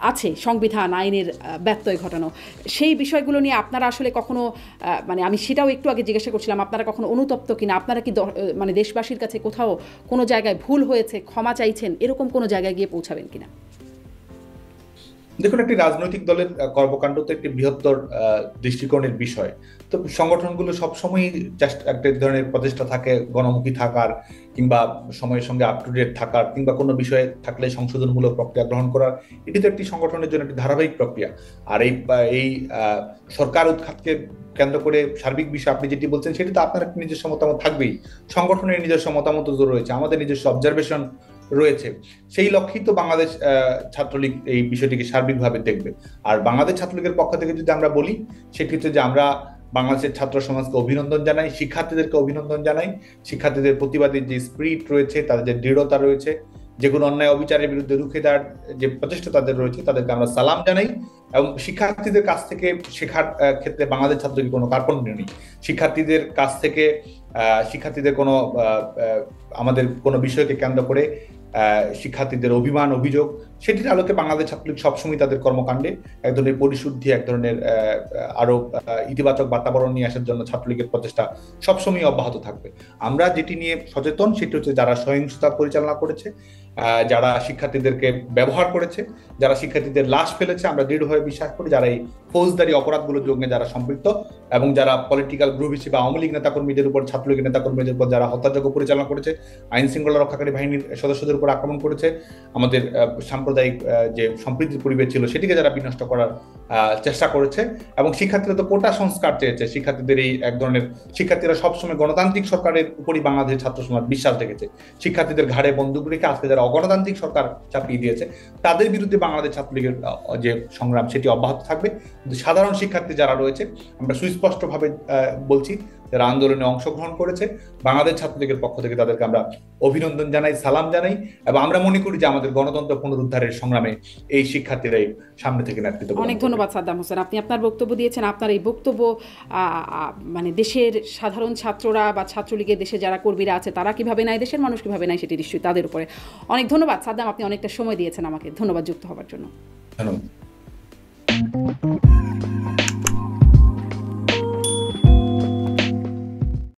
আছে সংবিধান আইনের ব্যত্যয় ঘটানো, সেই বিষয়গুলো নিয়ে আপনারা আসলে কখনো মানে আমি সেটাও একটু আগে জিজ্ঞাসা করছিলাম, আপনারা কখনো অনুতপ্ত কিনা? আপনারা কি মানে দেশবাসীর কাছে কোথাও কোনো জায়গায় ভুল হয়েছে ক্ষমা চাইছেন, এরকম কোনো জায়গায় গিয়ে পৌঁছাবেন কিনা? দেখুন, একটি রাজনৈতিক দলের কর্মকাণ্ড তো একটি বৃহত্তর দৃষ্টিকোণের বিষয়। তো সংগঠনগুলো সবসময়ই একটা ধরনের প্রচেষ্টা থাকে গণমুখী থাকার, কিংবা সময়ের সঙ্গে আপ টু ডেট থাকার, কিংবা কোনো বিষয়ে থাকলে সংশোধনমূলক প্রক্রিয়া গ্রহণ করার। এটি তো একটি সংগঠনের জন্য একটি ধারাবাহিক প্রক্রিয়া। আর এই সরকার উৎখাতকে কেন্দ্র করে সার্বিক বিষয় আপনি যেটি বলছেন, সেটি তো আপনার নিজস্ব মতামত থাকবেই। সংগঠনের নিজস্ব মতামত তো রয়েছে, আমাদের নিজস্ব অবজারভেশন রয়েছে। সেই লক্ষ্যেই তো বাংলাদেশ ছাত্রলীগ এই বিষয়টিকে সার্বিকভাবে দেখবে। আর বাংলাদেশ ছাত্রলীগের পক্ষ থেকে যদি আমরা বলি, সেটি হচ্ছে যে আমরা বাংলাদেশের ছাত্র সমাজকে অভিনন্দন জানাই, শিক্ষার্থীদেরকে অভিনন্দন জানাই। শিক্ষার্থীদের প্রতিবাদের যে স্পিরিট রয়েছে, তাদের যে দৃঢ়তা রয়েছে, যে কোনো অন্যায় অবিচারের বিরুদ্ধে রুখে দেওয়ার যে প্রচেষ্টা তাদের রয়েছে, তাদেরকে আমরা সালাম জানাই। এবং শিক্ষার্থীদের কাছ থেকে শেখার ক্ষেত্রে বাংলাদেশ ছাত্রলীগের কোনো কার্পণ্য নেই। শিক্ষার্থীদের কাছ থেকে শিক্ষার্থীদের কোনো আমাদের কোনো বিষয়কে কেন্দ্র করে শিক্ষার্থীদের অভিমান অভিযোগ, সেটির আলোকে বাংলাদেশ ছাত্রলীগ সবসময় তাদের কর্মকাণ্ডে এক ধরনের পরিশুদ্ধি, এক ধরনের আরো ইতিবাচক বাতাবরণ নিয়ে আসার জন্য ছাত্রলীগের প্রচেষ্টা সবসময় অব্যাহত থাকবে। আমরা যেটি নিয়ে সচেতন, সেটি হচ্ছে যারা সহিংসতা পরিচালনা করেছে, যারা শিক্ষার্থীদেরকে ব্যবহার করেছে, যারা শিক্ষার্থীদের লাশ ফেলেছে, আমরা দৃঢ়ভাবে বিশ্বাস করি যারা এই ফৌজদারি অপরাধগুলোর সঙ্গে যারা সম্পৃক্ত, এবং যারা পলিটিক্যাল গ্রুপ হিসেবে আওয়ামী লীগ নেতাকর্মীদের উপর, ছাত্রলীগের নেতাকর্মীদের উপর যারা হত্যাযজ্ঞ পরিচালনা করেছে, আইন শৃঙ্খলা রক্ষাকারী বাহিনীর সদস্যদের উপর আক্রমণ করেছে, আমাদের সাম্প্রদায়িক যে সম্প্রীতির পরিবেশ ছিল সেটিকে যারা বিনষ্ট করার চেষ্টা করেছে, এবং শিক্ষার্থীরা তো কোটা সংস্কার চেয়েছে। শিক্ষার্থীদের এই এক ধরনের, শিক্ষার্থীরা সবসময় গণতান্ত্রিক সরকারের উপরই বাংলাদেশের ছাত্র সমাজ বিশ্বাস রেখেছে। শিক্ষার্থীদের ঘাড়ে বন্দুক রেখে আজকে যারা অগণতান্ত্রিক সরকার চাপিয়ে দিয়েছে, তাদের বিরুদ্ধে বাংলাদেশ ছাত্রলীগের যে সংগ্রাম সেটি অব্যাহত থাকবে। সাধারণ শিক্ষার্থী যারা রয়েছে, আমরা সুস্পষ্টভাবে বলছি, যারা আন্দোলনে অংশগ্রহণ করেছে, বাংলাদেশ ছাত্রলীগের পক্ষ থেকে তাদেরকে আমরা অভিনন্দন জানাই, সালাম জানাই, এবং আমরা মনে করি যে আমাদের গণতন্ত্র পুনরুদ্ধারের সংগ্রামে এই শিক্ষার্থীরাই সামনে থেকে নেতৃত্ব। অনেক ধন্যবাদ সাদ্দাম হোসেন, আপনি আপনার বক্তব্য দিয়েছেন। আপনার এই বক্তব্য মানে দেশের সাধারণ ছাত্ররা বা ছাত্রলীগের দেশে যারা কর্মীরা আছে তারা কিভাবে নেয়, দেশের মানুষ কিভাবে নেয়, সেটি নিশ্চয়ই তাদের উপরে। অনেক ধন্যবাদ সাদ্দাম, আপনি অনেকটা সময় দিয়েছেন আমাকে। ধন্যবাদ যুক্ত হওয়ার জন্য। ধন্যবাদ।